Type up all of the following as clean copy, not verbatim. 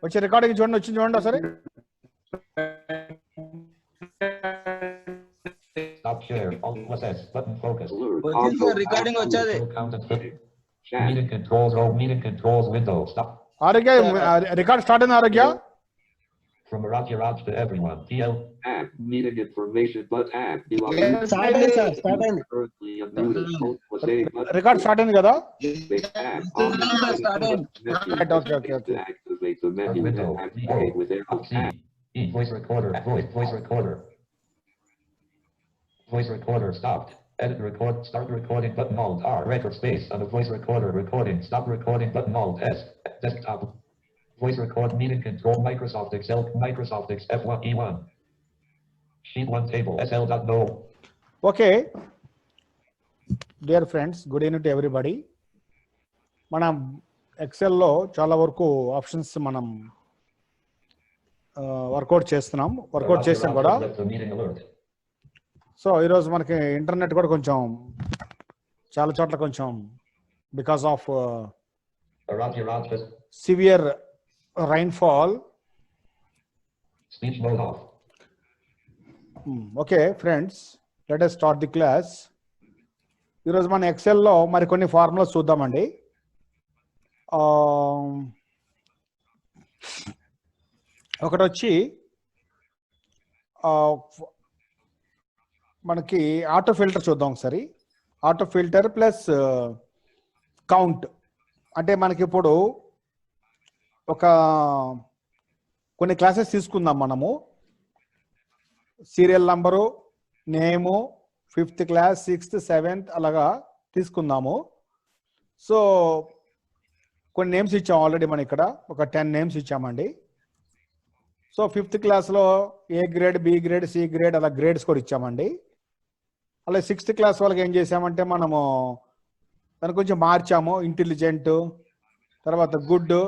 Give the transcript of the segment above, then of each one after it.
వచ్చే రికార్డింగ్ చూడండి, వచ్చింది చూడండి ఒకసారి. Stop share. Alt plus S. Button focus. Recording వచ్చేది. Meeting controls. Roll. Meeting controls window. Stop. ఆరోగ్య రికార్డ్ స్టార్ట్ అయింది ఆరోగ్య. From Aragya Raj to everyone. TL. App. Meeting information. But app. Start అయింది సార్, స్టార్ట్ అయింది. Currently unmuted. Host was a button. Record start అయింది కదా. App. On Start అయింది. Right, okay. Activate the menu Window. and activate with their Alt C. app. E. Voice recorder. Voice recorder. Voice recorder stopped. Edit record. Start recording button Alt R. Record space on the voice recorder recording. Stop recording button Alt S. Desktop. Voice record meeting control Microsoft Excel. Microsoft X F1 E1. Sheet 1 table SL.no. Okay dear friends, good evening to everybody. మనం ఎక్సెల్లో చాలా వరకు options మనం work out చేస్తున్నాం, work out చేస్తాం కూడా. Meeting alert. So ఈరోజు మనకి internet కూడా కొంచెం చాలా చోట్ల కొంచెం because of Aragya Raj. Severe rainfall. Speech mode off. Okay friends, let us start the class. ఈరోజు మన ఎక్సెల్లో మరికొన్ని ఫార్ములాస్ చూద్దామండి. ఒకటి వచ్చి మనకి ఆటో ఫిల్టర్ చూద్దాం ఒకసారి. ఆటో ఫిల్టర్ ప్లస్ కౌంట్ అంటే మనకి ఇప్పుడు ఒక కొన్ని క్లాసెస్ తీసుకుందాం మనము. సీరియల్ నంబరు, నేము, 5th క్లాస్, 6th, 7th అలాగా తీసుకుందాము. సో కొన్ని నేమ్స్ ఇచ్చాం ఆల్రెడీ, మనం ఇక్కడ ఒక 10 నేమ్స్ ఇచ్చామండి. సో 5th క్లాస్లో A grade, B grade, C grade అలా గ్రేడ్స్ కూడా ఇచ్చామండి. అలా 6th క్లాస్ వాళ్ళకి ఏం చేసామంటే మనము దాన్ని కొంచెం మార్చాము. ఇంటెలిజెంట్, తర్వాత గుడ్,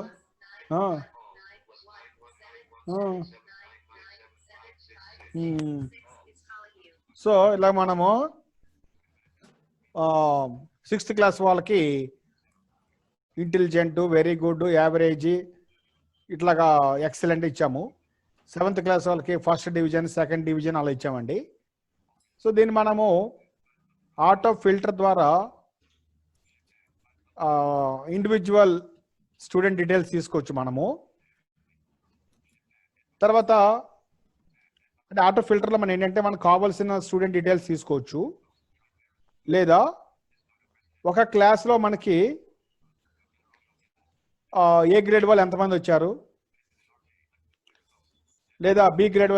సో ఇలా మనము 6th క్లాస్ వాళ్ళకి ఇంటెలిజెంట్, వెరీ గుడ్, యావరేజ్ ఇట్లాగా ఎక్సలెంట్ ఇచ్చాము. 7th క్లాస్ వాళ్ళకి ఫస్ట్ డివిజన్, సెకండ్ డివిజన్ అలా ఇచ్చామండి. సో దీన్ని మనము ఆటో ఫిల్టర్ ద్వారా ఇండివిజువల్ స్టూడెంట్ డీటెయిల్స్ తీసుకోవచ్చు మనము. తర్వాత అంటే ఆటో ఫిల్టర్లో మనం ఏంటంటే మనకు కావాల్సిన స్టూడెంట్ డీటెయిల్స్ తీసుకోవచ్చు, లేదా ఒక క్లాస్లో మనకి ఏ గ్రేడ్ వాళ్ళు ఎంతమంది వచ్చారు, లేదా బి గ్రేడ్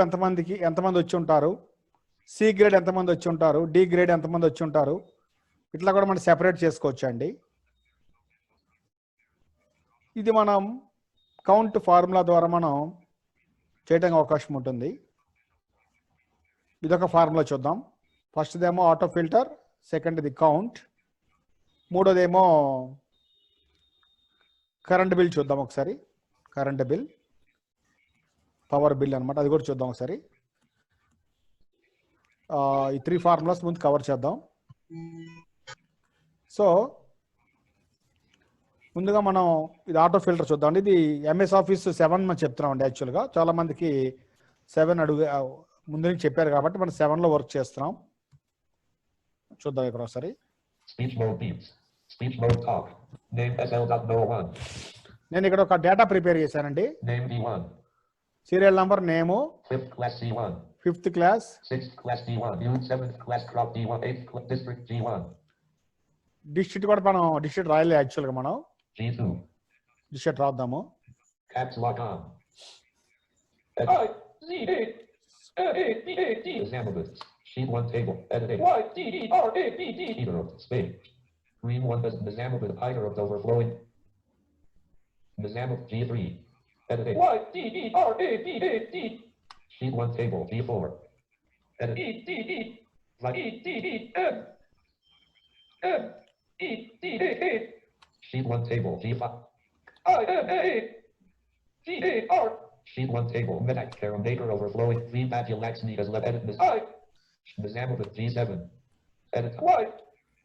ఎంతమంది వచ్చి ఉంటారు, సి గ్రేడ్ ఎంతమంది వచ్చి ఉంటారు, డి గ్రేడ్ ఎంతమంది వచ్చి ఉంటారు, ఇట్లా కూడా మనం సెపరేట్ చేసుకోవచ్చు అండి. ఇది మనం కౌంట్ ఫార్ములా ద్వారా మనం చేయడానికి అవకాశం ఉంటుంది. ఇదొక ఫార్ములా చూద్దాం. ఫస్ట్దేమో ఆటో ఫిల్టర్, సెకండ్ది కౌంట్, మూడోదేమో కరెంట్ బిల్ చూద్దాం ఒకసారి. కరెంట్ బిల్, పవర్ బిల్ అనమాట, అది కూడా చూద్దాం ఒకసారి. ఈ 3 ఫార్ములాస్ ముందు కవర్ చేద్దాం. సో ముందుగా మనం ఇది ఆటో ఫిల్టర్ చూద్దాం. ఇది ఎంఎస్ ఆఫీస్ 7 మనం చెప్తున్నాం అండి. యాక్చువల్గా చాలా మందికి 7 ముందు నుంచి చెప్పారు కాబట్టి మనం 7లో వర్క్ చేస్తున్నాం. చూద్దాం ఇక్కడ ఒకసారి. Speech mode beeps. Speech mode talk. Name SL.no1. నేను ఇక్కడ ఒక డేటా ప్రిపేర్ చేశానండి. Name D1. సీరియల్ నంబర్, నేము, 5th class C1. 5th class, 6th class D1. Unit 7th class crop D1. 8th district G1. District కూడా మనం district రాయలే యాక్చువల్గా, మనం G2. District రాద్దాము. Caps lock on. Example. Sheet 1 table. Edit. Either of space. Green 1 does Nizamabad either of overflowing. Nizamabad G3. Edit. Sheet 1 table G4. Edit. Sheet 1 table G5. Sheet 1 table Medak Caramaker overflowing. Green Badulaxni has left edit. Nizamabad G7. Edit.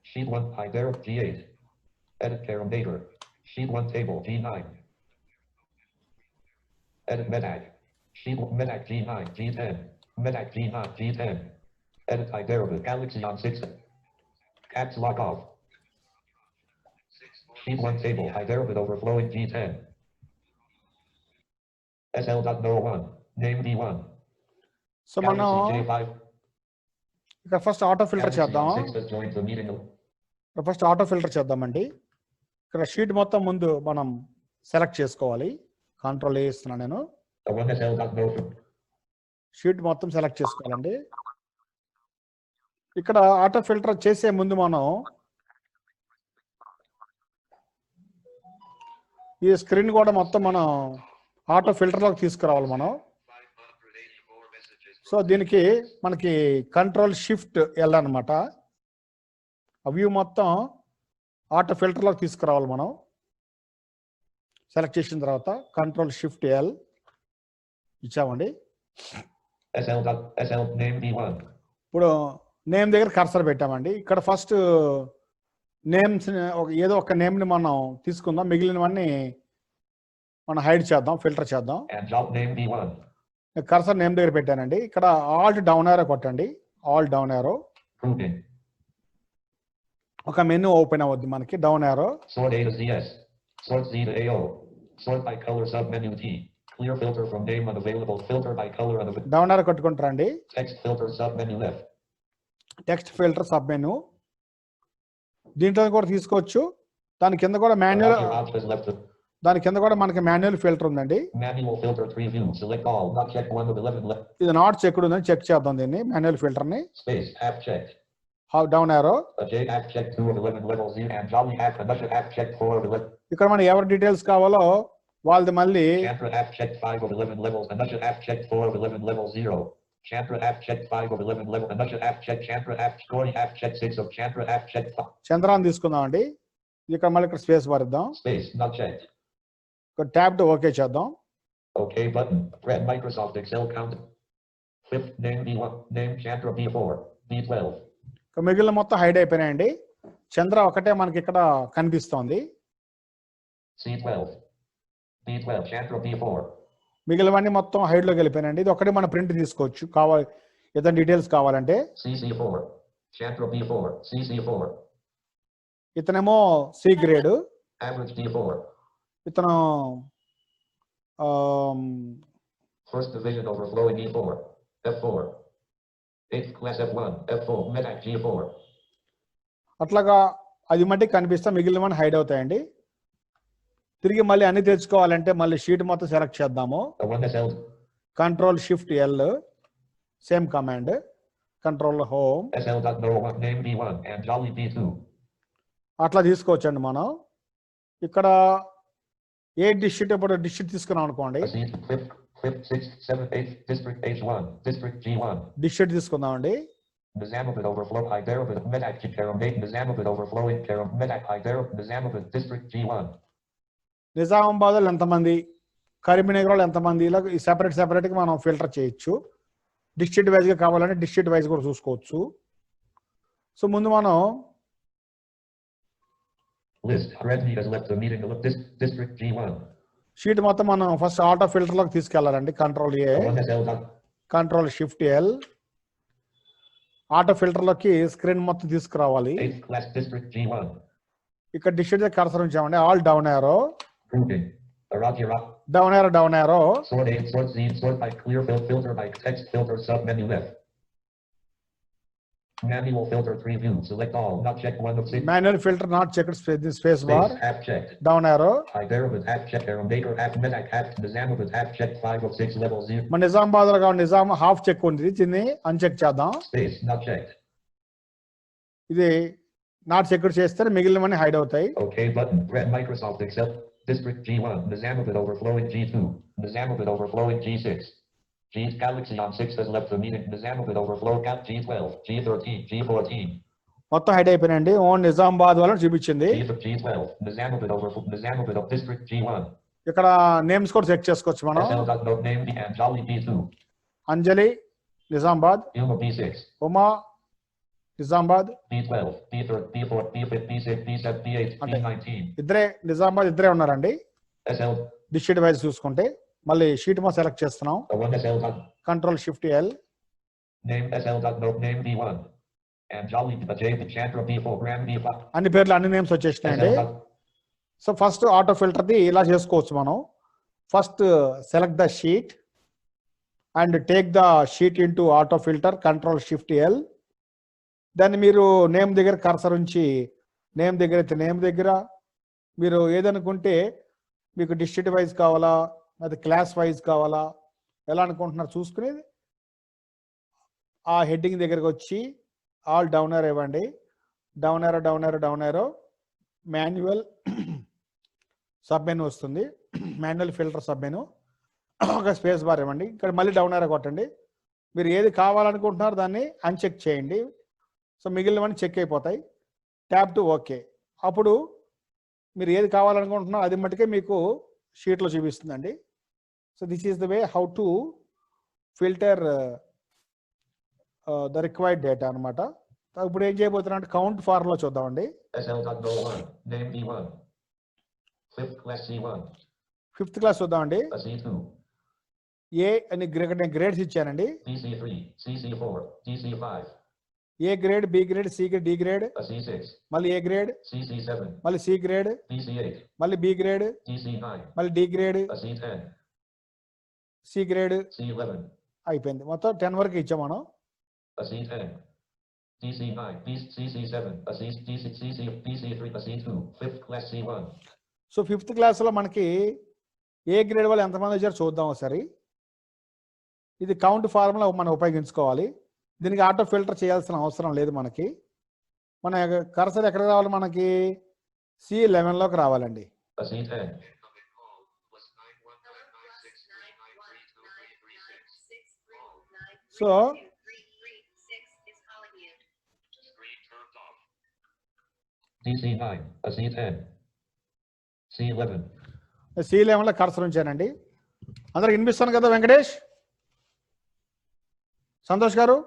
Sheet 1 Hyderab G8. Edit Caramaker. Sheet 1 table G9. Edit Medac. Sheet Medac G9, G10. Medac G9, G10. Edit Hyderabad. Galaxy on 6. Caps lock off. Sheet 1 table. Hyderabad overflowing G10. SL.no1. Name D1. So మనం Galaxy J5. ఇక్కడ first auto filter Galaxy చేద్దాం. on 6 has joined the meeting. First auto filter చేద్దామండి. ఇక్కడ sheet మొత్తం ముందు మనం select చేసుకోవాలి. Control A ఇస్తున్నా నేను. The one SL.no. షీట్ మొత్తం సెలెక్ట్ చేసుకోవాలండి. ఇక్కడ ఆటో ఫిల్టర్ చేసే ముందు మనం ఈ స్క్రీన్ కూడా మొత్తం మనం ఆటో ఫిల్టర్లోకి తీసుకురావాలి మనం. సో దీనికి మనకి కంట్రోల్ షిఫ్ట్ ఎల్ అనమాట. ఆ వ్యూ మొత్తం ఆటో ఫిల్టర్లోకి తీసుకురావాలి మనం. సెలెక్ట్ చేసిన తర్వాత కంట్రోల్ షిఫ్ట్ ఎల్ ఇచ్చామండి. SL name D1. ఇప్పుడు నేమ్ దగ్గర కర్సర్ పెట్టామండి. ఇక్కడ ఫస్ట్ నేమ్స్ ఏదో ఒక నేమ్ని మనం తీసుకుందాం, మిగిలినవన్నీ మనం హైడ్ చేద్దాం, ఫిల్టర్ చేద్దాం. And job name D1. Cursor name దగ్గర పెట్టానండి. ఇక్కడ ఆల్ట్ డౌన్ యారో కొట్టండి. All down arrow. Grouping. ఒక మెనూ ఓపెన్ అవుద్ది మనకి. Down arrow. Sort A to ZS. Sort Z to AO. Sort by color submenu T. Clear filter from name unavailable. Filter by color unavailable. Down arrow కొట్టుకుంటారండి. Text filter submenu left. Text filter submenu. దీంట్లో కూడా తీసుకోవచ్చు. దాని కింద కూడా manual, Your options left. దాని కింద కూడా మనకి మాన్యువల్ ఫిల్టర్ ఉందండి. Manual filter 3 view. Select all. Not checked 1 of 11 left. ఇది నాట్ చెక్డ్ ఉందని చెక్ చేద్దాం దీన్ని, మాన్యువల్ ఫిల్టర్ని. Space. App checked. Down arrow. A J app checked 2 of 11 level 0 and Jolly app another app checked 4 of 11. ఇక్కడ మనకి ఎవరి details కావాలో వాళ్ళది మళ్ళీ Chandra app checked 5 of 11 levels. Another app checked 4 of 11 level 0. Chandra app checked 5 of 11 level. Another app checked Chandra app scoring app checked 6 of Chandra app checked 5. చంద్రాన్ని తీసుకుందాం అండి. ఇక్కడ మళ్ళీ ఇక్కడ స్పేస్ భరిద్దాం. Space not checked. ఇక్కడ tab okay చేద్దాం. Okay button. Red Microsoft Excel count. Fifth name B1. Name Chandra B4. B12. ఇక్కడ మిగిలిన మొత్తం హైడ్ అయిపోయినాయండి. చంద్ర ఒకటే మనకి ఇక్కడ కనిపిస్తోంది. C12. B12. Chandra B4. మిగిలినవన్నీ మొత్తం హైడ్లోకి వెళ్ళిపోయినాయండి. ఇది ఒకటి మన ప్రింట్ తీసుకోవచ్చు కావాలి, ఏదైనా డీటెయిల్స్ కావాలంటే. CC4. Chandra B4. CC4. ఇతనేమో సి గ్రేడ్. Average D4. ఇతను First division overflowing E4. F4. 8th class F1. F4. Medac G4. అట్లాగా అది మట్టి కనిపిస్తే మిగిలినవన్నీ హైడ్ అవుతాయండి. తిరిగి మళ్ళీ అన్ని తెచ్చుకోవాలంటే మళ్ళీ షీట్ మొత్తం సెలెక్ట్ చేద్దాము. The one that's held. Control shift L, same command. Control home. SL.no1 name B1 and Jolly B2. అట్లా తీసుకోవచ్చండి మనం. ఇక్కడ ఏ డిస్ట్రిక్ట్ ఇప్పుడు డిస్ట్రిక్ట్ తీసుకున్నాం అనుకోండి. Fifth, 6th, 7th, 8th, District H1, District G1. District తీసుకుందామండి. Nizamabad overflow, Hyderabad, Medac Karam, Nizamabad overflowing Karam, Medac Hyderabad, Nizamabad, District G1. నిజామాబాద్లో ఎంతమంది, కరీంనగర్లో ఎంతమంది, ఇలా సెపరేట్గా మనం ఫిల్టర్ చేయొచ్చు. డిస్ట్రిక్ట్ వైజ్గా కావాలంటే డిస్ట్రిక్ట్ వైజ్ కూడా చూసుకోవచ్చు. సో ముందు మనం List. Redmi has left the meeting. District G1. Sheet మొత్తం మనం ఫస్ట్ ఆటో ఫిల్టర్లోకి తీసుకెళ్ళాలండి. Control A, The one that's held. Control shift L. Auto ఫిల్టర్లోకి స్క్రీన్ మొత్తం తీసుకురావాలి. 8th class District G1. ఇక్కడ డిస్ట్రిక్ట్ కర్సర్ ఉంచామండి. Alt down arrow. Grouping. Aragirap. Down arrow, down arrow. Sort A, sort Z, sort by clear filter by text filter submenu left. Manual filter 3 view. Select all. Not checked 1 of 6. Manual filter not checked space bar. Space. App checked. Down arrow. Hyderabad app checked. Aram Baker app Medac app Nizamabad app checked 5 of 6 level 0. మన నిజామాబాద్లో కావాలి, Nizam half check ఉంది, దీన్ని uncheck చేద్దాం. Space. Not checked. ఇది not checked చేస్తే మిగిలినవన్నీ hide అవుతాయి. Okay button. Red Microsoft Excel. District G1. Nizamabad overflowing G2. Nizamabad overflowing G6. G Galaxy on 6 has left the meeting. Nizamabad overflow cap G12. G13. G14. మొత్తం hide అయిపోయినండి. Own Nizamabad వాళ్ళని చూపించింది. G12. Nizamabad overflow. Nizamabad of District G1. ఇక్కడ names కూడా check చేసుకోవచ్చు మనం. SL.no name and Jolly B2. Anjali Nizamabad, Yuma B6. Uma Nizamabad. B12. B3. B4. B5. B6. B7. B8. B19. ఇద్దరే నిజామాబాద్, ఇద్దరే ఉన్నారండి. SL. డిస్ట్రిక్ట్ వైజ్ చూసుకుంటే మళ్ళీ షీట్ మా సెలెక్ట్ చేస్తున్నాం. The one SL dot control shift L. name SL dot note name B1. And Jolly J the Chandra B4 Gram B5. అన్ని పేర్లు అన్ని నేమ్స్ వచ్చేసినాయండి. SL dot so first auto ఫిల్టర్ది ఇలా చేసుకోవచ్చు మనం. First select the sheet and take the sheet into auto filter, control shift L. దాన్ని మీరు నేమ్ దగ్గర కర్సర్ ఉంచి నేమ్ దగ్గర అయితే నేమ్ దగ్గర మీరు ఏదనుకుంటే మీకు డిస్ట్రిక్ట్ వైజ్ కావాలా అది క్లాస్ వైజ్ కావాలా ఎలా అనుకుంటున్నారు చూసుకుని ఆ హెడ్డింగ్ దగ్గరకు వచ్చి ఆల్ డౌన్ ఏరో ఇవ్వండి. డౌన్ ఏరో డౌన్ ఏరో డౌన్ ఏరో మాన్యువల్ సబ్ మెనూ వస్తుంది. మాన్యువల్ ఫిల్టర్ సబ్ మెనూ ఒక స్పేస్ బార్ ఇవ్వండి. ఇక్కడ మళ్ళీ డౌన్ ఏరో కొట్టండి. మీరు ఏది కావాలనుకుంటున్నారో దాన్ని అన్చెక్ చేయండి. సో మిగిలినవన్నీ చెక్ అయిపోతాయి. Tap to okay. అప్పుడు మీరు ఏది కావాలనుకుంటున్నారో అది మట్టుకే మీకు షీట్లో చూపిస్తుందండి. So this is the way how to filter the required data అనమాట. ఇప్పుడు ఏం చేయబోతున్నా అంటే కౌంట్ ఫార్లో చూద్దామండి. SL.01 name B1. Fifth class C1. Fifth class చూద్దామండి. C2. ఏ అని నేను గ్రేడ్స్ ఇచ్చానండి. DC3, CC4, DC5, A grade, B grade, C grade, D grade, C6, మళ్ళీ ఏ గ్రేడ్, CC7, మళ్ళీ సి గ్రేడ్, DC8, మళ్ళీ బి గ్రేడ్, DC9, మళ్ళీ D grade, C10, C grade C11, అయిపోయింది. మొత్తం 10 వరకు ఇచ్చాం మనం. C10, DC9, CC7, DC3, C2, fifth class C1. So fifth క్లాస్లో మనకి ఏ గ్రేడ్ వాళ్ళు ఎంతమంది వచ్చారో చూద్దాం ఒకసారి. ఇది కౌంట్ ఫార్ములా మనం ఉపయోగించుకోవాలి. దీనికి ఆటో ఫిల్టర్ చేయాల్సిన అవసరం లేదు మనకి. మన కర్సర్ ఎక్కడికి రావాలి, మనకి C11లోకి రావాలండి. C10, so DC9, C10, C11. C11లో కర్సర్ ఉంచానండి. అందరికి వినిపిస్తాను కదా వెంకటేష్, సంతోష్ గారు?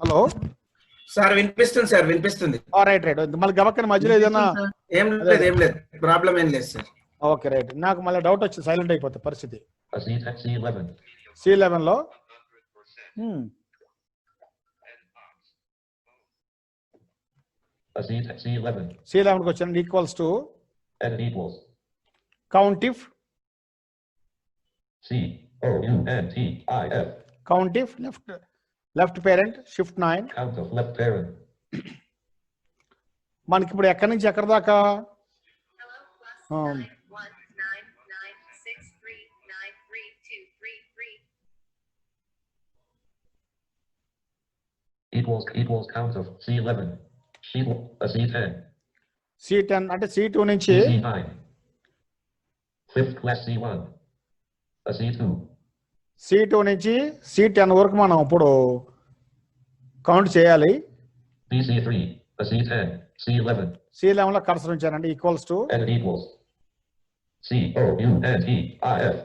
హలో సార్ వినిపిస్తుంది సార్, వినిపిస్తుంది. Right right. మళ్ళీ గబక్కన మధ్యలో ఏదైనా ఏం లేదు ప్రాబ్లం ఏం లేదు సార్. Okay right. నాకు మళ్ళీ డౌట్ వచ్చి సైలెంట్ అయిపోతుంది పరిస్థితి. C11. C11లో C11కి వచ్చాను. Equals to Edit equals count if COUNTIF. Count if left parent shift 9. Count of left parent. మనకి ఇప్పుడు ఎక్కడి నుంచి ఎక్కడి దాకా? Equals count of C11. C10. C10 అంటే C2 నుంచి C9. Fifth class C1. C2. C2 నుంచి C10 వరకు మనం ఇప్పుడు కౌంట్ చేయాలి. DC3. C10. C11. C11లో కర్సర్ ఉంచానండి. Equals to Edit equals COUNTIF.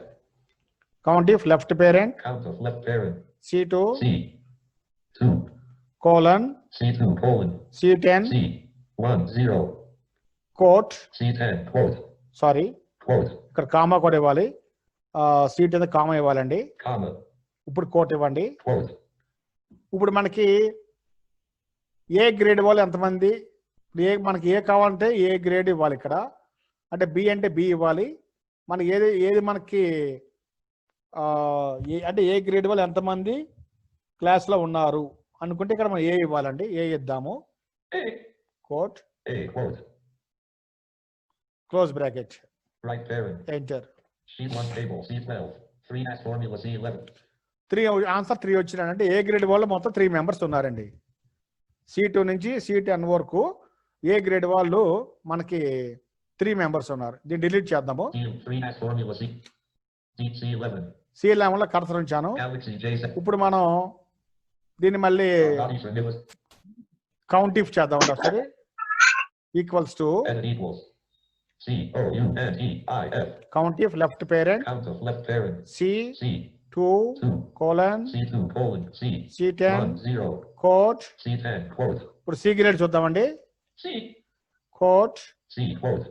Count if left parent Count of left parent. C2 C2. Colon C2 colon. C10 C1 0. Quote C10 quote. Sorry Quote. ఇక్కడ comma కూడా ఇవ్వాలి. C10 comma ఇవ్వాలండి. Comma. ఇప్పుడు coat ఇవ్వండి. Quote. ఇప్పుడు మనకి A grade ఇవ్వాలి ఎంతమంది? మనకి ఏ కావాలంటే ఏ గ్రేడ్ ఇవ్వాలి ఇక్కడ. అంటే బి అంటే బి ఇవ్వాలి. మనకి ఏది మనకి అంటే ఏ గ్రేడ్ ఇవ్వాలి ఎంతమంది క్లాస్లో ఉన్నారు అనుకుంటే ఇక్కడ మనం ఏ ఇవ్వాలండి. ఏ ఇద్దాము. Quote quote. Close bracket, Right parent. Enter. Sheet 1 table C12. 3 as formula C11. 3 answer 3 వచ్చినాయంటే ఏ గ్రేడ్ వాళ్ళు మొత్తం 3 మెంబర్స్ ఉన్నారండి. C2 నుంచి C10 వరకు ఏ గ్రేడ్ వాళ్ళు మనకి 3 మెంబర్స్ ఉన్నారు. దీన్ని డిలీట్ చేద్దాము. 3 as formula C11. C11లో కర్సర్ ఉంచాను. Galaxy J7. ఇప్పుడు మనం దీన్ని మళ్ళీ Bodies for newest. Count if చేద్దాం ఒకసారి. Equals to Edit equals COUNTIF. Count if left parent Count of left parent. C2 2 colon C2 colon C10 0. Quote. C10 quote. ఇప్పుడు C grade చూద్దామండి. C quote quote.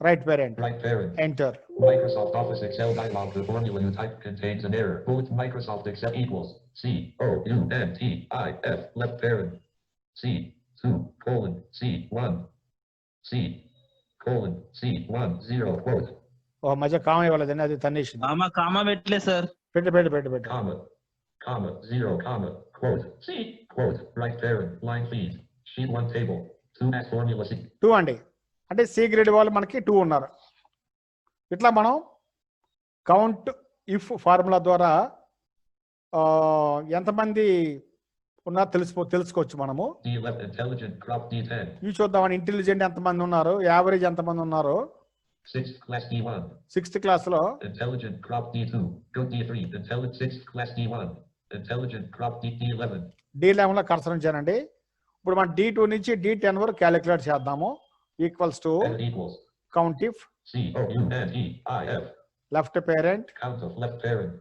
Right parent. Right parent. Enter. Microsoft Office Excel dialog. The formula you type contains an error. Bullet Microsoft Excel equals COUNTIF left parent C2:C1 C:1 0 quote ఓ మధ్య కామ ఇవ్వలేదండి, అది తన్నేసింది. Comma పెట్టలే sir. పెట్టు. comma 0 comma quote C quote right parent line feed sheet 1 table 2 as formula C 2 అండి, అంటే C grade వాళ్ళు మనకి 2 ఉన్నారు. ఇట్లా మనం కౌంట్ ఇఫ్ ఫార్ములా ద్వారా ఎంతమంది ఉన్నారు తెలుసుకోవచ్చు మనము. D11 intelligent crop D10 ఇవి చూద్దామని. ఇంటెలిజెంట్ ఎంతమంది ఉన్నారు, యావరేజ్ ఎంతమంది ఉన్నారు. 6th class D1 6th క్లాస్లో intelligent crop D2 good D3 intelligent 6th class D1 intelligent crop D11 D11లో కర్సర్ ఉంచానండి. ఇప్పుడు మనం D2 నుంచి D10 వరకు క్యాలిక్యులేట్ చేద్దాము. Equals to and equals count if COUNTIF left parent count of left parent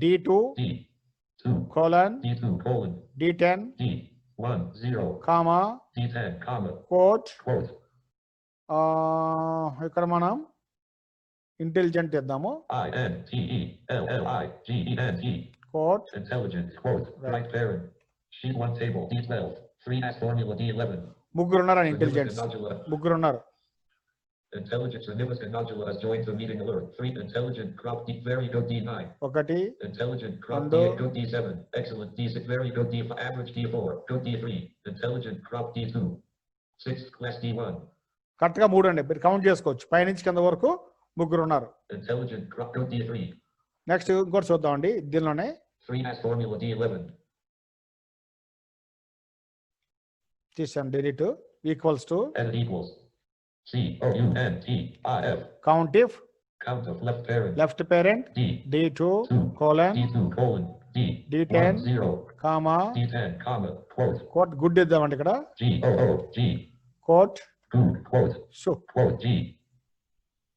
D2 D2 colon D2 colon D10 D1 0 comma D10 comma quote. quote ఇక్కడ మనం intelligent ఇద్దాము. INTELLIGENT quote intelligent quote right parent sheet 1 table D12 3 as formula D11 ముగ్గురు ఉన్నారని intelligence, nodula ముగ్గురు ఉన్నారు. intelligence significant nodula has joined the meeting alert 3 intelligent crop D very good D9 ఒకటి intelligent crop Undo. D8 good D7 excellent D6 very good D average D4 good D3 intelligent crop D2 6th class D1 correct గా 3 అండి, మీరు count చేసుకోవచ్చు. పైనుంచి కింద వరకు ముగ్గురు ఉన్నారు. intelligent crop good D3 next ఇంకోటి చూద్దామండి. దీనిలోనే 3 as formula D11 తీసాను delete. Equals to and equals COUNTIF count if count of left parent left parent D2 colon D2 colon D D10 0 comma D10 comma quote quote good ఇద్దామండి. ఇక్కడ GOOG quote good quote సో quote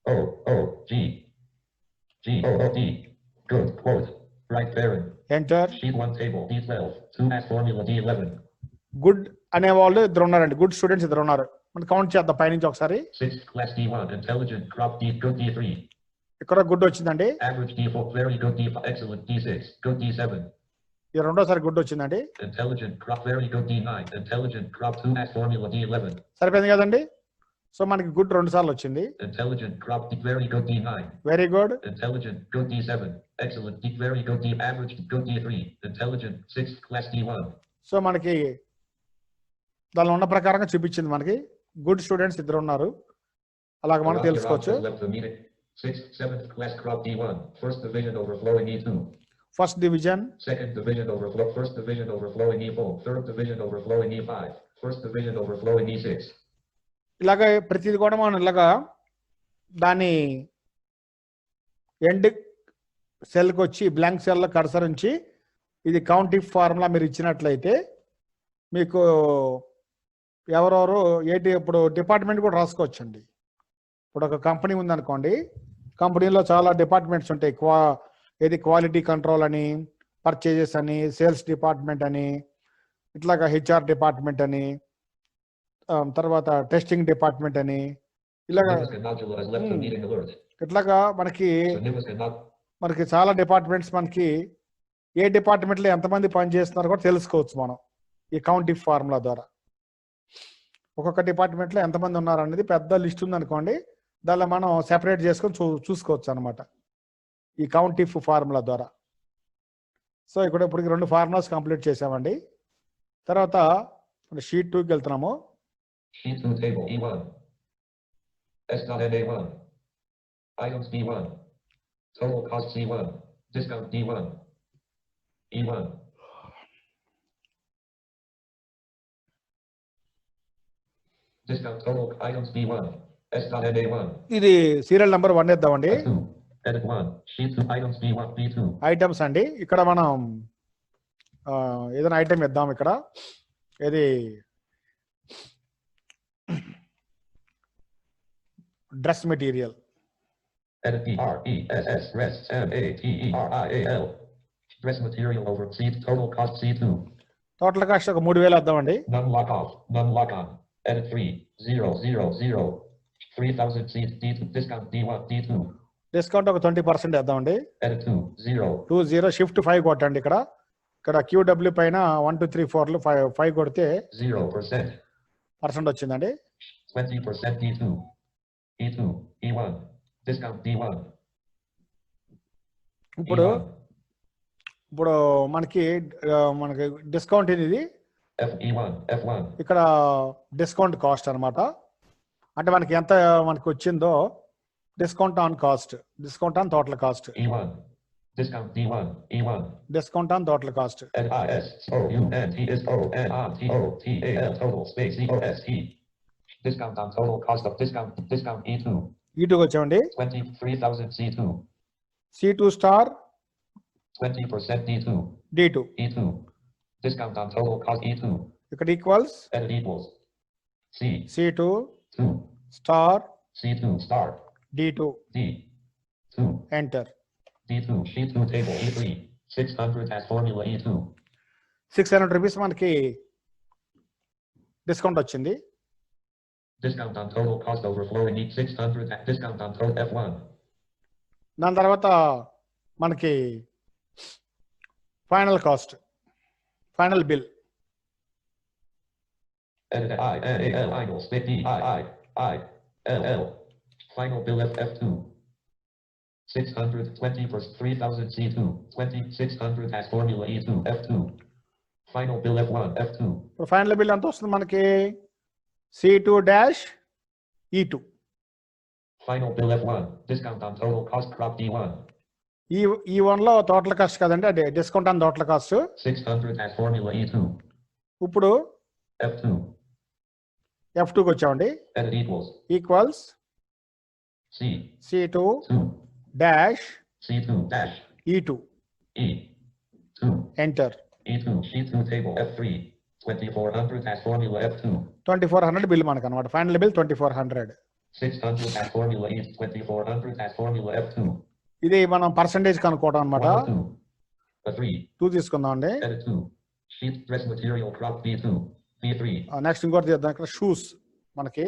GOOG GOOD good quote right parent enter. sheet 1 table D12 2 as formula D11 good అనే వాళ్ళు ఇద్దరు ఉన్నారండి, good students ఇద్దరు ఉన్నారు. మనం కౌంట్ చేద్దాం పైనుంచి ఒకసారి. 6th class D1 intelligent crop D good D3 ఇక్కడ గుడ్ వచ్చిందండి. average D4 very good D5 excellent D6 good D7 ఇది రెండోసారి గుడ్ వచ్చిందండి. intelligent crop very good D9 intelligent crop 2 as formula D11 సరిపోయింది కదండి. సో మనకి గుడ్ 2 సార్లు వచ్చింది. intelligent crop D very good D9 very good. intelligent good D7 excellent D very good D average good D3 intelligent 6th class D1 so మనకి దానిలో ఉన్న ప్రకారంగా చూపించింది. మనకి గుడ్ స్టూడెంట్స్ ఇద్దరు ఉన్నారు, అలాగ మనం తెలుసుకోవచ్చు. left the meeting 6th 7th class crop D1 first division overflowing E2 first division, second division overflow first division overflowing E4 third division overflowing E5 first division overflowing E6 ఇలాగ ప్రతిది కూడా మనం ఇలాగా దాని ఎండ్ సెల్కి వచ్చి బ్లాంక్ సెల్లో cursor ఉంచి ఇది కౌంట్ ఇఫ్ ఫార్ములా మీరు ఇచ్చినట్లయితే మీకు ఎవరెవరు ఏంటి ఇప్పుడు డిపార్ట్మెంట్ కూడా రాసుకోవచ్చండి. ఇప్పుడు ఒక కంపెనీ ఉందనుకోండి, కంపెనీలో చాలా డిపార్ట్మెంట్స్ ఉంటాయి. క్వాలిటీ కంట్రోల్ అని, పర్చేజెస్ అని, సేల్స్ డిపార్ట్మెంట్ అని, ఇట్లాగా హెచ్ఆర్ డిపార్ట్మెంట్ అని, తర్వాత టెస్టింగ్ డిపార్ట్మెంట్ అని, ఇలాగా ఇట్లాగా మనకి చాలా డిపార్ట్మెంట్స్, మనకి ఏ డిపార్ట్మెంట్లో ఎంతమంది పనిచేస్తున్నారో కూడా తెలుసుకోవచ్చు మనం ఈ కౌంట్ ఇఫ్ ఫార్ములా ద్వారా. ఒక్కొక్క డిపార్ట్మెంట్లో ఎంతమంది ఉన్నారు అనేది పెద్ద లిస్ట్ ఉందనుకోండి, దానిలో మనం సెపరేట్ చేసుకొని చూసుకోవచ్చు అనమాట ఈ కౌంట్ ఇఫ్ ఫార్ములా ద్వారా. సో ఇప్పుడు 2 ఫార్ములాస్ కంప్లీట్ చేసామండి. తర్వాత షీట్ 2కి వెళ్తున్నాము. Sheet 2 table E1 S.NA1 items D1 total cost C1 discount D1 E1 discount total items D1 S.NA1 ఇది serial number 1 ఇద్దామండి. S2 edit 1 sheet 2 items B1 B2 items అండి. ఇక్కడ మనం ఏదైనా ఐటమ్ ఇద్దాం. ఇక్కడ ఇది dress material. edit DRESS rest MATERIAL dress material over C total cost C2 total cost ఒక 3000 ఇద్దామండి. none lock off none lock on edit 3 0 0 0 3000 C D2 discount D1 D2 discount ఒక 20% వేద్దామండి. edit 2 0 20 shift 5 కొట్టండి ఇక్కడ. ఇక్కడ QW పైన 1 2 3 4 5 కొడితే 0% percent వచ్చిందండి. 20% D2 E2 E1 discount D1 ఇప్పుడు E1 ఇప్పుడు మనకి డిస్కౌంట్ ఇది F1 F1 ఇక్కడ డిస్కౌంట్ కాస్ట్ అన్నమాట. అంటే మనకి ఎంత మనకి వచ్చిందో discount on cost, discount on total cost, E1 discount D1 E1 discount on total cost. NISOUNT is ONTOTAL total space EOST discount on total cost of discount E2 E2కి వచ్చామండి. 23,000 C2 C2 star 20% D2 D2 E2 discount on total cost E2 ఇక్కడ equals edit equals C C2 2 star C2 star D2 D2 enter. D2 E2 table E3 600 as formula E2 600 rupees మనకి discount వచ్చింది. discount on total cost overflowing E 600 at discount on total F1 దాని తర్వాత మనకి final cost, final bill edit I will split D I L final bill F2 620% 3000 C2 2600 as formula E2 F2 final bill F1 F2 ఇప్పుడు final bill ఎంత వస్తుంది మనకి? C2 dash E2 final bill F1 discount on total cost crop D1 ఈ one లో total cost కదండి, అదే discount on total cost. 600 as formula E2 ఇప్పుడు F2 F2కి వచ్చామండి. edit equals equals C C2 2 dash C2 dash E2 E2 enter. E2 E2 table F3 2400 as formula F2 2400 bill మనకు అనమాట. Final bill 2400. 600 as formula E 2400 as formula F2 ఇది మనం percentage కనుక్కోవడం అనమాట. 3 2 తీసుకుందాం అండి. edit 2 sheet dress material crop B2 B3 next ఇంకోటి చేద్దాం. ఇక్కడ షూస్ మనకి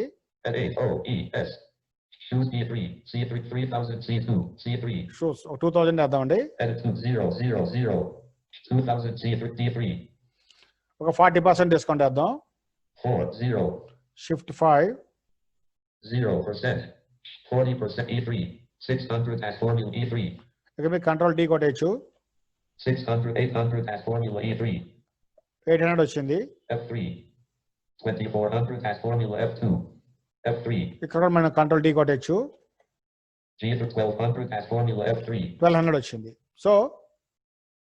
edit OES shoes B3 C3 3000 C2 C3 shoes 2000 వేద్దామండి. edit 2000 2000 C3 D3 ఒక 40% డిస్కౌంట్ వేద్దాం. 40 shift 5 0% 40% E3 600 as formula E3 ఇక మీకు control D కొట్టేయచ్చు. 600 800 as formula E3 800 వచ్చింది. F3 2400 as formula F2 F3 ఇక్కడ కూడా మనం control D కొట్టేయచ్చు. G for 1200 as formula F3 1200 వచ్చింది. So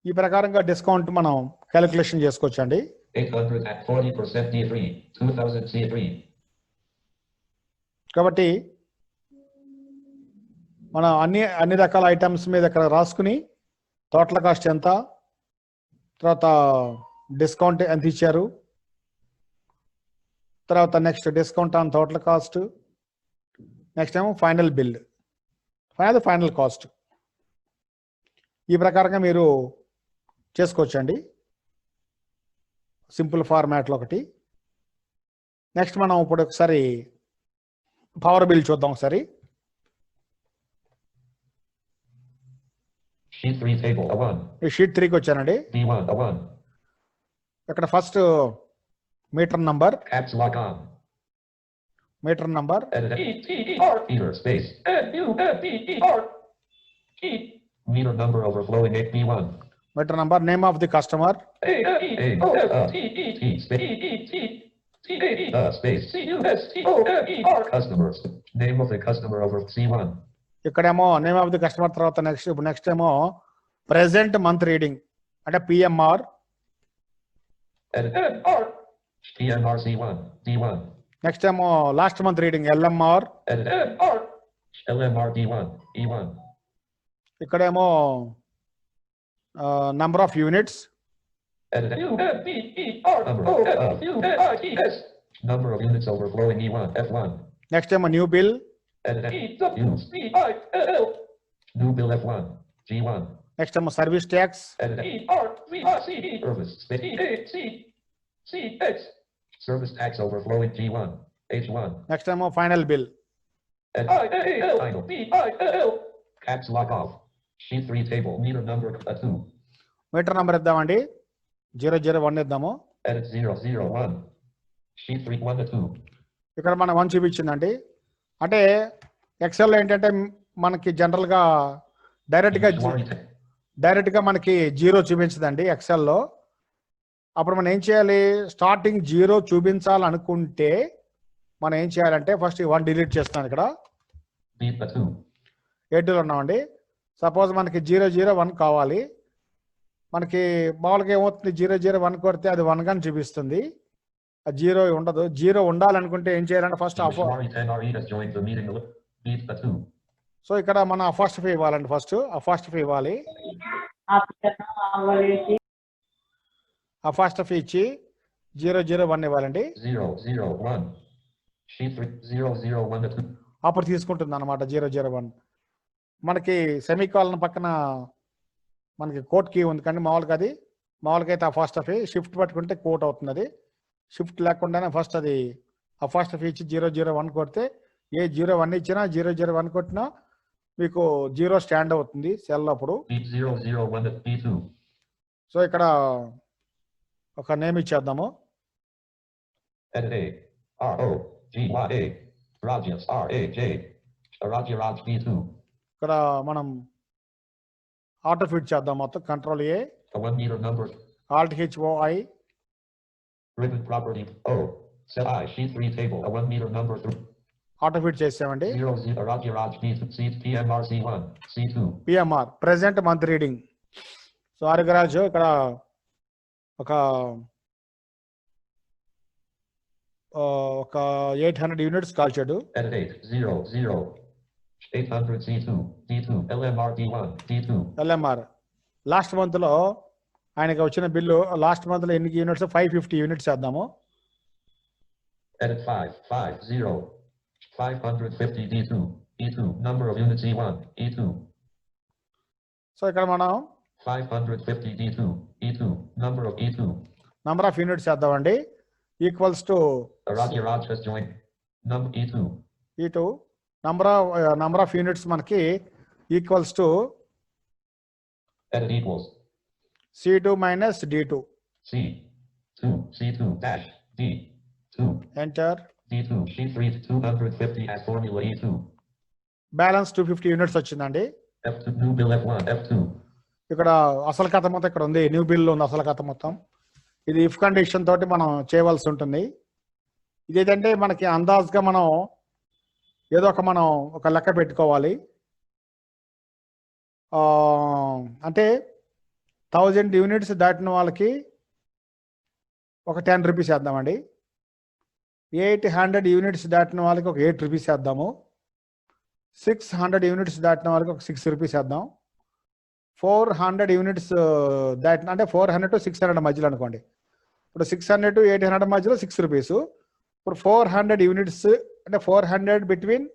ఈ ప్రకారంగా డిస్కౌంట్ మనం క్యాలిక్యులేషన్ చేసుకోవచ్చు అండి. 800 at 40% D3 2000 C3 కాబట్టి మనం అన్ని రకాల ఐటమ్స్ మీద ఇక్కడ రాసుకుని టోటల్ కాస్ట్ ఎంత, తర్వాత డిస్కౌంట్ ఎంత ఇచ్చారు, తర్వాత next discount on total cost, next ఏమో ఫైనల్ బిల్, ఫైనల్ కాస్ట్. ఈ ప్రకారంగా మీరు చేసుకోవచ్చండి సింపుల్ ఫార్మాట్లో ఒకటి. నెక్స్ట్ మనం ఇప్పుడు ఒకసారి పవర్ బిల్ చూద్దాం ఒకసారి. sheet 3 table A1 ఈ షీట్ 3కి వచ్చానండి. B1 A1 ఇక్కడ first meter number, caps lock on meter number, edit meter space meter number overflowing B1 meter number, name of the customer, space customers name of the customer over C1 ఇక్కడేమో name of the customer, తర్వాత next ఏమో present month reading అంటే PMR, PMR C1 D1 next ఏమో last month reading LMR, LMR D1 E1 ఇక్కడేమో number of units, number of units overflowing E1 F1 next ఏమో new bill, new bill F1 G1 next ఏమో service tax, service tax overflowing G1 H1 next ఏమో final bill. And I-A-L, I know, B-I-L. Caps lock off. Sheet 3 table, meter number 2. Meter number ఇద్దామండి 001 ఇద్దాము. Edit 001. Sheet 3, 1 to 2. ఇక్కడ మనం 1 చూపించిందండి. అంటే XL ఏంటంటే మనకి జనరల్గా డైరెక్ట్గా మనకి 0 చూపించదండి ఎక్సెల్లో. అప్పుడు మనం ఏం చేయాలి, స్టార్టింగ్ 0 చూపించాలనుకుంటే మనం ఏం చేయాలంటే ఫస్ట్ 1 డిలీట్ చేస్తున్నాను. ఇక్కడ 8లో ఉన్నామండి. సపోజ్ మనకి 001 కావాలి. మనకి మామూలుగా ఏమవుతుంది, 001 కొడితే అది 1 గాని చూపిస్తుంది, అది 0 ఉండదు. 0 ఉండాలనుకుంటే ఏం చేయాలంటే ఫస్ట్ సో ఇక్కడ మన అపాస్ట్రఫీ ఇవ్వాలండి. ఫస్ట్ అపాస్ట్రఫీ ఇవ్వాలి. అపాస్ట్రఫీ ఇచ్చి 001 ఇవ్వాలండి. 001. Sheet 3, 001 to 2. అప్పుడు తీసుకుంటుంది అనమాట 001. మనకి సెమీకాలన్ పక్కన మనకి కోట్ కీ ఉంది కానీ మామూలుగా అయితే అపాస్ట్రఫీ షిఫ్ట్ పట్టుకుంటే కోట్ అవుతుంది. అది షిఫ్ట్ లేకుండానే ఫస్ట్ అది అపాస్ట్రఫీ ఇచ్చి 001 కొడితే ఏ 01 ఇచ్చినా 001 కొట్టినా మీకు 0 స్టాండ్ అవుతుంది సెల్ అప్పుడు. 001 to P2. సో ఇక్కడ ఒక name ఇచ్చేద్దాము. Edit A. R-O-G-Y-A. Rajas, R-A-J. Raj P2. ఇక్కడ మనం ఆటో ఫిట్ చేద్దాం మొత్తం. Control A, A 1 meter number. Alt HOI. Ribbon property. O. Set I. Sheet 3 table. A 1 meter number 3. Auto fit చేసామండి. 0 Raj P2. C PMR C1. C2. PMR present month reading. So ఆర్గరాజు ఇక్కడ ఒక 800 units కాల్చాడు. Edit 8. 800 C2. D2. LMR D1. D2. LMR last month లో ఆయనకి వచ్చిన బిల్లు last month లో ఎన్ని యూనిట్స్ 550 యూనిట్స్ చేద్దాము. Edit 550. 550 D2. E2. Number of units E1. E2. So ఇక్కడ మనం 550 D2. E2. Number of E2. Number of units చేద్దామండి. Equals to Raj has joined. Number E2. E2 number of units మనకి equals to Edit equals. C2 minus D2. C2. C2 dash D2. Enter. D2. Sheet 3 250 as formula E2. Balance 250 units వచ్చిందండి. F2 new bill F1 F2. ఇక్కడ అసలు కథ మొత్తం ఇక్కడ ఉంది. New bill ఉంది అసలు కథ మొత్తం. ఇది ఇఫ్ కండిషన్ తోటి మనం చేయవలసి ఉంటుంది. ఇదేంటంటే మనకి అందాజ్గా మనం ఏదో ఒక లెక్క పెట్టుకోవాలి. అంటే 1000 యూనిట్స్ దాటిన వాళ్ళకి ఒక 10 రూపీస్ వేద్దామండి. 800 యూనిట్స్ దాటిన వాళ్ళకి ఒక 8 రూపీస్ వేద్దాము. 600 యూనిట్స్ దాటిన వాళ్ళకి ఒక 6 రూపీస్ వేద్దాం. 400 యూనిట్స్ దాటిన అంటే 400 to 600 మధ్యలో అనుకోండి. ఇప్పుడు 600 to 800 మధ్యలో 6 రూపీస్. ఇప్పుడు 400 యూనిట్స్ అంటే 400 బిట్వీన్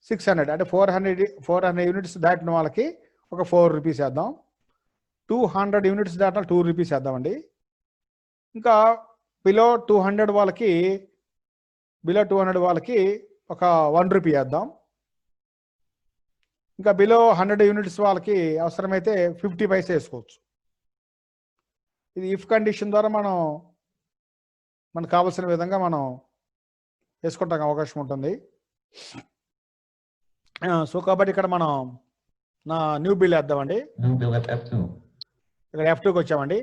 600 అంటే 400 యూనిట్స్ దాటిన వాళ్ళకి ఒక 4 రూపీస్ వేద్దాం. 200 యూనిట్స్ దాటిన 2 రూపీస్ వేద్దామండి. ఇంకా బిలో 200 వాళ్ళకి ఒక 1 రూపీ వేద్దాం. ఇంకా బిలో 100 యూనిట్స్ వాళ్ళకి అవసరమైతే 50 పైసే వేసుకోవచ్చు. ఇది ఇఫ్ కండిషన్ ద్వారా మనకు కావాల్సిన విధంగా మనం వేసుకోవడానికి అవకాశం ఉంటుంది. సో కాబట్టి ఇక్కడ మనం నా న్యూ బిల్ వేద్దామండి. New bill F2. ఇక్కడ F2కి వచ్చామండి.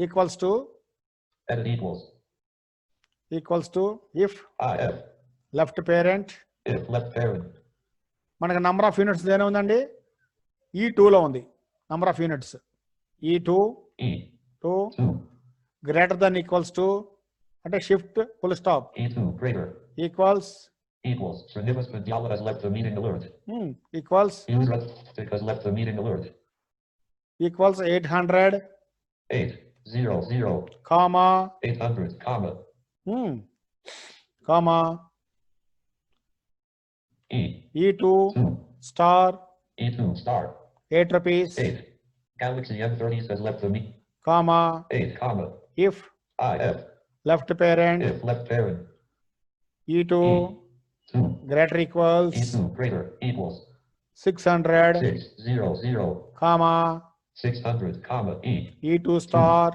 Equals to Edit equals. If IF. Left parent. If left parent. మనకి నంబర్ ఆఫ్ యూనిట్స్ దేని ఉందండి, E2లో ఉంది number of units. E2 E2. Greater than equals to అంటే shift full stop E2 greater. equals Srinivas Vidyala has left the meeting alert. Equals Yusrat has left the meeting alert. equals 800 800 comma 800 comma comma E2 star E2 star 8 rupees 8. Galaxy M30 has left the meeting. comma 8 comma if IF left parent if left parent E2 2. greater equals E2 greater equals 600, 600, comma, 600, comma, E2 star,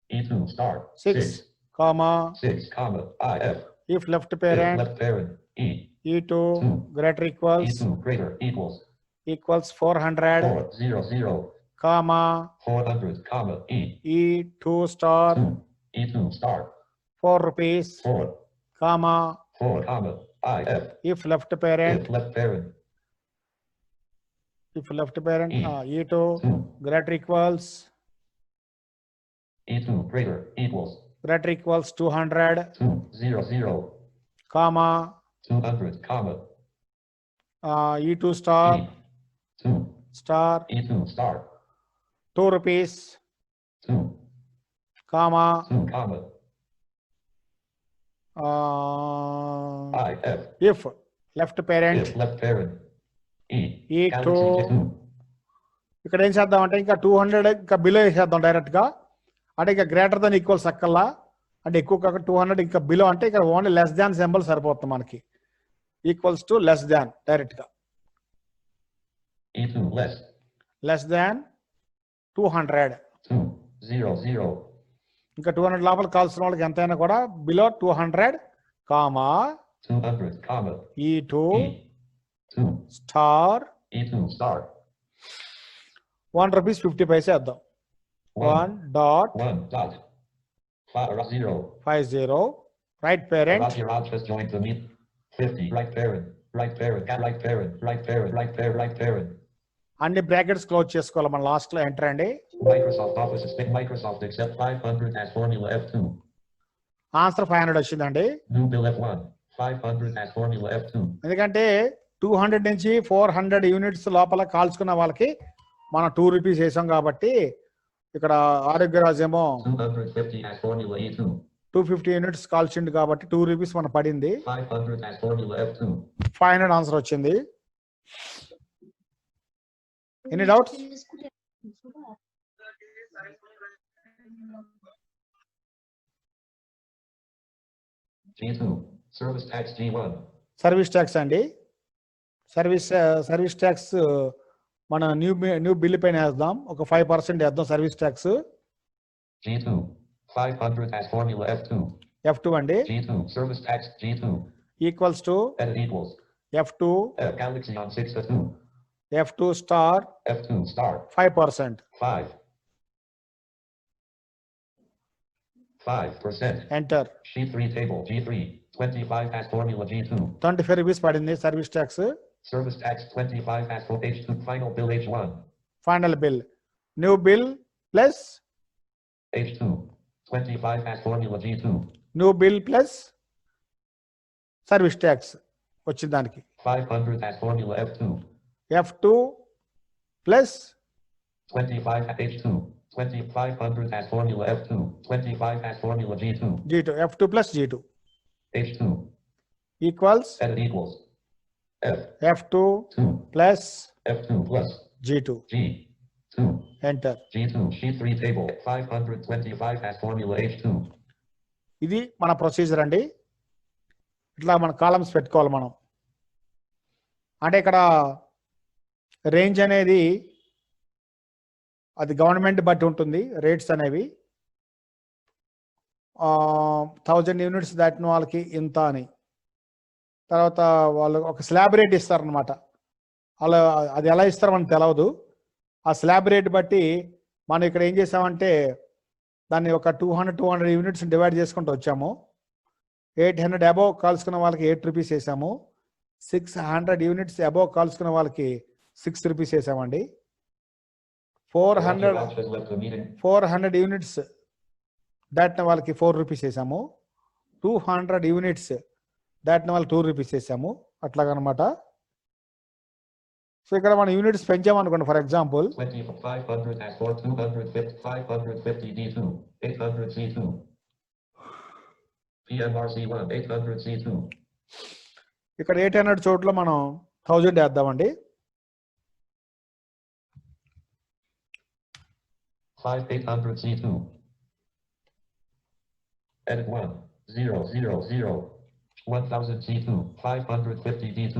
E2 star, 6, comma, 6, comma, IF, if left if parent, left parent, E2 greater equals E2 greater equals 400, 400, comma, 400, comma, E2 star, E2 star, 4 rupees, 4, comma, 4, comma, IF, if left parent, if left parent, E2 greater equals E2 greater equals 200, 200, comma, 200, comma, E2 star, 2, star, E2 star, 2 rupees, 2, comma, 2, comma, IF, if left parent, if left parent, E2 Galaxy J2, ఇక్కడ ఏం చేద్దాం అంటే ఇంకా 200 ఇంకా below వేసేద్దాం direct గా, అంటే ఇంకా గ్రేటర్ దెన్ ఈక్వల్స్ అక్కల్లా, అంటే ఎక్కువ కాక 200 ఇంకా బిలో అంటే ఇక్కడ ఓన్లీ లెస్ దాన్ సింబల్ సరిపోతుంది మనకి, equals to less than direct గా, E2 లెస్ దాన్ 200, 200, ఇంకా 200 లోపల కావాల్సిన వాళ్ళకి ఎంతైనా కూడా below 200, comma 200, comma, E2 2, star E2 star, 1 rupees 50 paise వేద్దాం, 1 1.50 dot 0. right parent, Raj has joined the meet. 50 right parent, right parent, right parent, right parent, right parent, right parent. అన్ని brackets close చేసుకోవాలి మన last లో enter అండి. Microsoft Office is Microsoft accept 500 as formula F2. Answer 500 వచ్చిందండి. New bill F1 500 as formula F2. ఎందుకంటే 200 నుంచి 400 units లోపల కాల్చుకున్న వాళ్ళకి మనం 2 రూపీస్ వేసాం కాబట్టి, ఇక్కడ ఆరోగ్యరాజ్ ఏమో 250 as formula E2. 250 యూనిట్స్ కాల్చిండు కాబట్టి 2 రూపీస్ మన పడింది. 500 as formula F2. 500 ఆన్సర్ వచ్చింది. Any doubts? G2 service tax G1. Service tax అండి. సర్వీస్ ట్యాక్స్ మన న్యూ బిల్ పైన వేద్దాం, ఒక 5% వేద్దాం service tax. G2 500 as formula F2. F2 అండి. G2 service tax G2 equals to edit equals F2 Galaxy on 6 2. F2 star F2 star 5%. 5%. Enter. Sheet 3 table G3 25 as formula G2. 25 rupees పడింది service tax. Service tax 25 as for H2 final bill H1. Final bill new bill plus H2 25 as formula G2. New bill plus service tax వచ్చింది దానికి 500 as formula F2. F2 plus 25 at H2. 2500 as formula F2. 25 as formula G2. G2 F2 plus G2 H2 equals edit equals F2 2 plus F2 plus G2. G2. Enter. G2 sheet 3 table 525 as formula H2. ఇది మన procedure అండి. ఇట్లా మన columns పెట్టుకోవాలి మనం. అంటే ఇక్కడ range అనేది అది గవర్నమెంట్ బట్టి ఉంటుంది రేట్స్ అనేవి. 1000 యూనిట్స్ దాటిన వాళ్ళకి ఇంత అని, తర్వాత వాళ్ళు ఒక స్లాబ్ రేట్ ఇస్తారనమాట. అలా అది ఎలా ఇస్తారో మనకు తెలియదు. ఆ స్లాబ్ రేట్ బట్టి మనం ఇక్కడ ఏం చేసామంటే దాన్ని ఒక 200 యూనిట్స్ డివైడ్ చేసుకుంటూ వచ్చాము. 800 అబోవ్ కాల్చుకున్న వాళ్ళకి 8 రూపీస్ వేసాము. 600 యూనిట్స్ అబోవ్ కాల్చుకున్న వాళ్ళకి 6 రూపీస్ వేసామండి. 400 యూనిట్స్ దాటిన వాళ్ళకి 4 రూపీస్ వేసాము. 200 యూనిట్స్ దాటిన వాళ్ళకి 2 రూపీస్ వేసాము. అట్లాగనమాట. సో ఇక్కడ మనం యూనిట్స్ పెంచామనుకోండి, for example 2500 as for 250 550 D2 800 C2 PMR C1 800 C2. ఇక్కడ 800 చోట్ల మనం 1000 వేద్దామండి. 5800 C2 edit 1 0 0 0 1000 C2, 550 D2,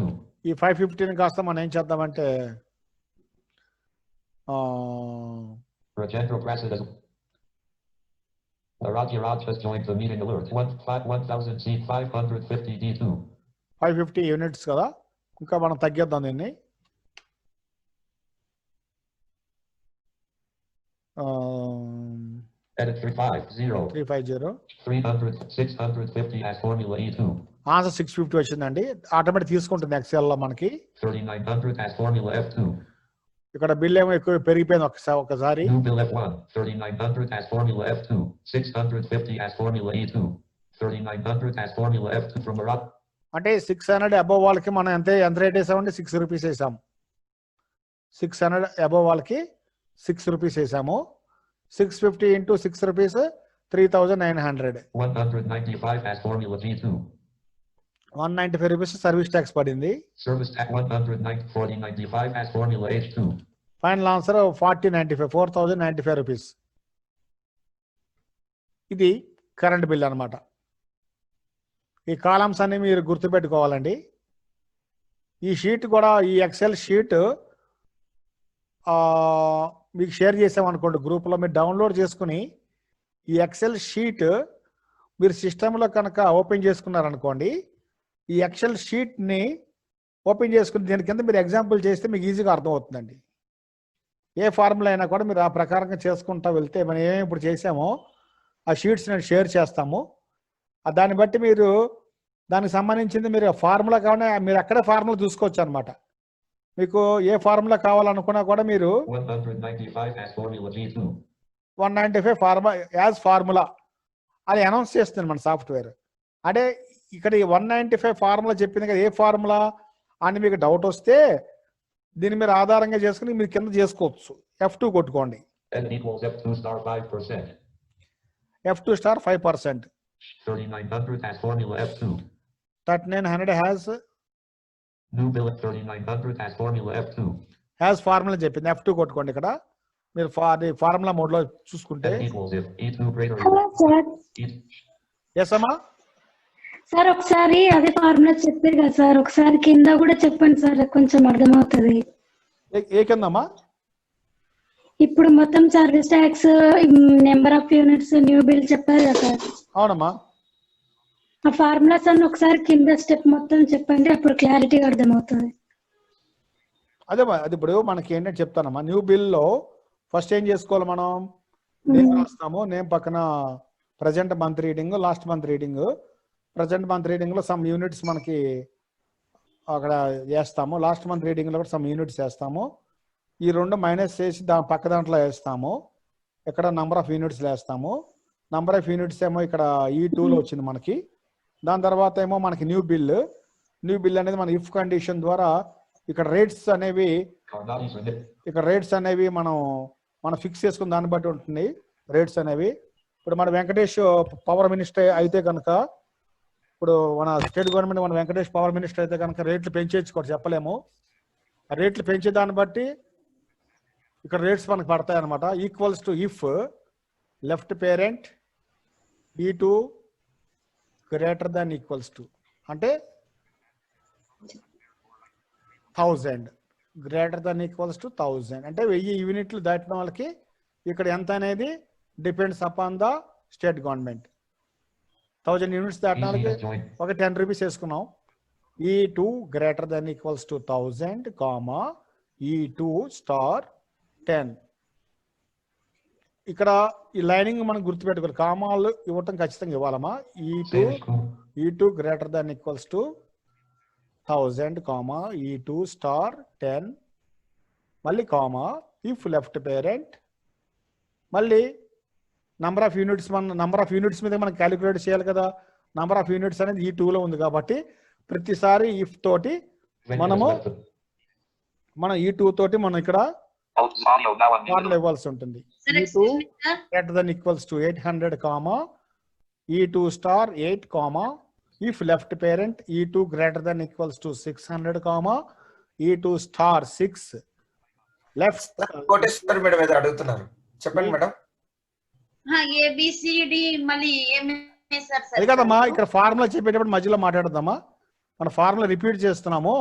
ఈ 550 కాస్త మనం ఏం చేద్దామంటే Rajendra Prasad as Raj has joined the meeting alert. 1000 C 550 D2. 550 units కదా, ఇంకా మనం తగ్గిద్దాం దీన్ని. Edit 350. 300, 650 as formula E2. Answer 650 వచ్చిందండి. ఆటోమేటిక్ తీసుకుంటుంది ఎక్సెల్ లో మనకి. 3900 as formula F2. ఇక్కడ బిల్ ఏమో ఎక్కువ పెరిగిపోయింది ఒకసారి. New bill F1. 3900 as formula F2. 650 as formula E2. 3900 as formula F2 from Marat. అంటే 600 అబోవ్ వాళ్ళకి మనం ఎంత రేట్ వేసామంటే 6 రూపీస్ వేసాము. 600 అబోవ్ వాళ్ళకి 6 రూపీస్ వేసాము. 650 into 6 rupees 3900. 195 as formula G2. 195 rupees service tax పడింది. Service tax 195 as formula H2. Final answer 4095 rupees. ఇది కరెంట్ బిల్ అన్నమాట. ఈ కాలమ్స్ అన్ని మీరు గుర్తుపెట్టుకోవాలండి. ఈ షీట్ కూడా, ఈ ఎక్సెల్ షీట్ మీకు షేర్ చేసామనుకోండి గ్రూప్లో, మీరు డౌన్లోడ్ చేసుకుని ఈ ఎక్సెల్ షీట్ మీరు సిస్టంలో కనుక ఓపెన్ చేసుకున్నారనుకోండి, ఈ ఎక్సెల్ షీట్ని ఓపెన్ చేసుకుని దీని కింద మీరు ఎగ్జాంపుల్ చేస్తే మీకు ఈజీగా అర్థమవుతుందండి. ఏ ఫార్ములా అయినా కూడా మీరు ఆ ప్రకారంగా చేసుకుంటూ వెళ్తే మనం ఏమేమి ఇప్పుడు చేసామో ఆ షీట్స్ నేను షేర్ చేస్తాము. దాన్ని బట్టి మీరు దానికి సంబంధించింది మీరు ఫార్ములా కావాలన్నా మీరు అక్కడే ఫార్ములా చూసుకోవచ్చు అనమాట. మీకు ఏ ఫార్ములా కావాలనుకున్నా కూడా మీరు 195 as formula G2. 195 formula as formula అది అనౌన్స్ చేస్తుంది మన సాఫ్ట్వేర్. అంటే ఇక్కడ ఈ 195 ఫార్ములా చెప్పింది కదా, ఏ ఫార్ములా అని మీకు డౌట్ వస్తే దీన్ని మీరు ఆధారంగా చేసుకుని మీరు కింద చేసుకోవచ్చు. F2 కొట్టుకోండి. N equals F2 star 5%. F2 star 5%. 3900 as formula F2. 3900 has New bill at 3900 as formula F2. Formula చెప్పింది. F2 కొట్టుకోండి. ఇక్కడ మీరు ఫార్ములా మోడ్ లో చూసుకుంటే N equals if E2 greater hello sir. Yes అమ్మా. సార్ ఒకసారి అదే ఫార్ములా చెప్పారు కదా సార్, ఒకసారి కింద కూడా చెప్పండి సార్, కొంచెం అర్థమవుతుంది. ఏ కిందమ్మా? ఇప్పుడు మొత్తం service tax, number of units, new bill చెప్పారు కదా సార్. అవునమ్మా. ఆ ఫార్ములాస్ అన్ని ఒకసారి కింద స్టెప్ మొత్తం చెప్పండి, అప్పుడు క్లారిటీగా అర్థమవుతుంది. అదేమ్మా, అది ఇప్పుడు మనకి ఏంటంటే చెప్తానమ్మా. న్యూ బిల్లో ఫస్ట్ ఏం చేసుకోవాలి, మనం నేమ్ రాస్తాము. నేమ్ పక్కన present month reading, last month reading. Present month reading లో సమ్ యూనిట్స్ మనకి అక్కడ వేస్తాము. లాస్ట్ మంత్ రీడింగ్ లో కూడా సమ్ యూనిట్స్ వేస్తాము. ఈ రెండు మైనస్ చేసి దాని పక్క దాంట్లో వేస్తాము. ఇక్కడ నంబర్ ఆఫ్ యూనిట్స్ వేస్తాము. నంబర్ ఆఫ్ యూనిట్స్ ఏమో ఇక్కడ E2లో వచ్చింది మనకి. దాని తర్వాత ఏమో మనకి న్యూ బిల్. న్యూ బిల్ అనేది మన ఇఫ్ కండిషన్ ద్వారా ఇక్కడ రేట్స్ అనేవి మనం ఫిక్స్ చేసుకున్న దాన్ని బట్టి ఉంటుంది రేట్స్ అనేవి. ఇప్పుడు మన వెంకటేష్ పవర్ మినిస్టర్ అయితే కనుక, ఇప్పుడు మన స్టేట్ గవర్నమెంట్ మన వెంకటేష్ పవర్ మినిస్టర్ అయితే కనుక రేట్లు పెంచేసుకోవచ్చు చెప్పలేము. ఆ రేట్లు పెంచే దాన్ని బట్టి ఇక్కడ రేట్స్ మనకు పడతాయి అనమాట. Equals to if left parent E2 greater than equals to, అంటే 1000 గ్రేటర్ దాన్ ఈక్వల్స్ టు 1000 అంటే 1000 యూనిట్లు దాటిన వాళ్ళకి ఇక్కడ ఎంత అనేది depends upon the state government. 1000 units దాటిన వాళ్ళకి ఒక 10 రూపీస్ వేసుకున్నాం. E2 greater than equals to 1000 comma E2 star 10. ఇక్కడ ఈ లైనింగ్ మనం గుర్తుపెట్టుకోవాలి. కామాలు ఇవ్వటం ఖచ్చితంగా ఇవ్వాలమ్మా. E2 greater than equals to 1000 comma E2 star 10 మళ్ళీ కామా ఇఫ్ లెఫ్ట్ పేరెంట్ మళ్ళీ నంబర్ ఆఫ్ యూనిట్స్, మన నంబర్ ఆఫ్ యూనిట్స్ మీద మనం క్యాలిక్యులేట్ చేయాలి కదా. నంబర్ ఆఫ్ యూనిట్స్ అనేది E2లో ఉంది కాబట్టి ప్రతిసారి ఇఫ్ తోటి మనం E2 తోటి మనం ఇక్కడ ఫార్ములా ఇవ్వాల్సి ఉంటుంది. E2 greater than equals to 800 comma E2 star 8 comma if left parent E2 greater than equals to 600 comma E2 star 6 left. Koteshwar madam ఏదో అడుగుతున్నారు, చెప్పండి మేడం. ABCD మళ్ళీ అది కదమ్మా ఇక్కడ ఫార్ములా చెప్పేటప్పుడు మధ్యలో మాట్లాడదామా, మన ఫార్ములా రిపీట్ చేస్తున్నాము,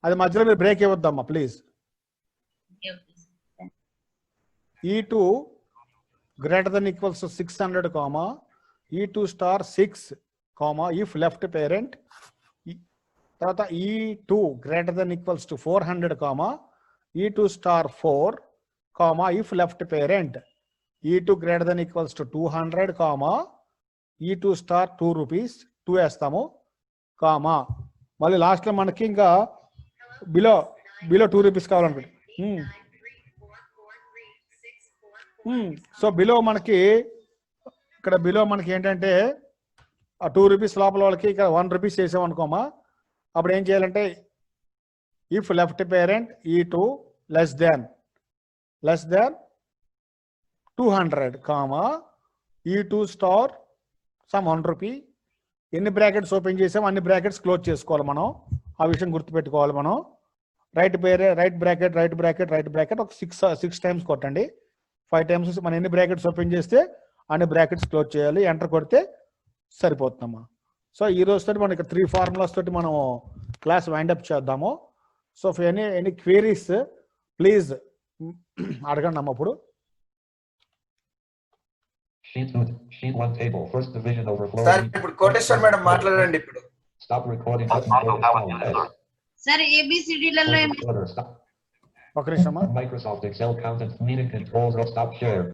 అది మధ్యలో మీరు బ్రేక్ ఇవ్వద్దమ్మా please. E2 greater than equals to 600 comma E2 star 6 comma if left parent తర్వాత E2 greater than equals to 400 comma E2 star 4 comma if left parent E2 greater than equals to 200 comma E2 star 2 rupees 2 వేస్తాము comma మళ్ళీ last లో మనకి ఇంకా below 2 rupees కావాలనుకుంటే so below మనకి ఇక్కడ below మనకి ఏంటంటే ఆ 2 రూపీస్ లోపల వాళ్ళకి ఇక్కడ 1 రూపీస్ చేసామనుకోమా, అప్పుడు ఏం చేయాలంటే if left parent E2 less than 200 comma E2 star some 1 rupee, ఎన్ని బ్రాకెట్స్ ఓపెన్ చేసాం అన్ని బ్రాకెట్స్ క్లోజ్ చేసుకోవాలి మనం, ఆ విషయం గుర్తుపెట్టుకోవాలి మనం. రైట్ బ్రాకెట్ ఒక 6 టైమ్స్ కొట్టండి, 5 టైమ్స్ మనం ఎన్ని బ్రాకెట్స్ ఓపెన్ చేస్తే అన్ని బ్రాకెట్స్ క్లోజ్ చేయాలి, ఎంటర్ కొడితే సరిపోతుందమ్మా. సో ఈ రోజు తోటి మనకి 3 ఫార్ములాస్ తోటి మనం క్లాస్ వైండప్ చేద్దాము. సో ఎనీ క్వైరీస్ ప్లీజ్ అడగండి అమ్మ. అప్పుడు Sheet 1 table, first division overflow. Sir ఇప్పుడు కోటేశ్వర్ మేడం మాట్లాడండి ఇప్పుడు. Stop recording button. Sir ABCD లలో Stop. ఒక నిమిషం అమ్మా. Microsoft Excel content meeting controls. Stop share.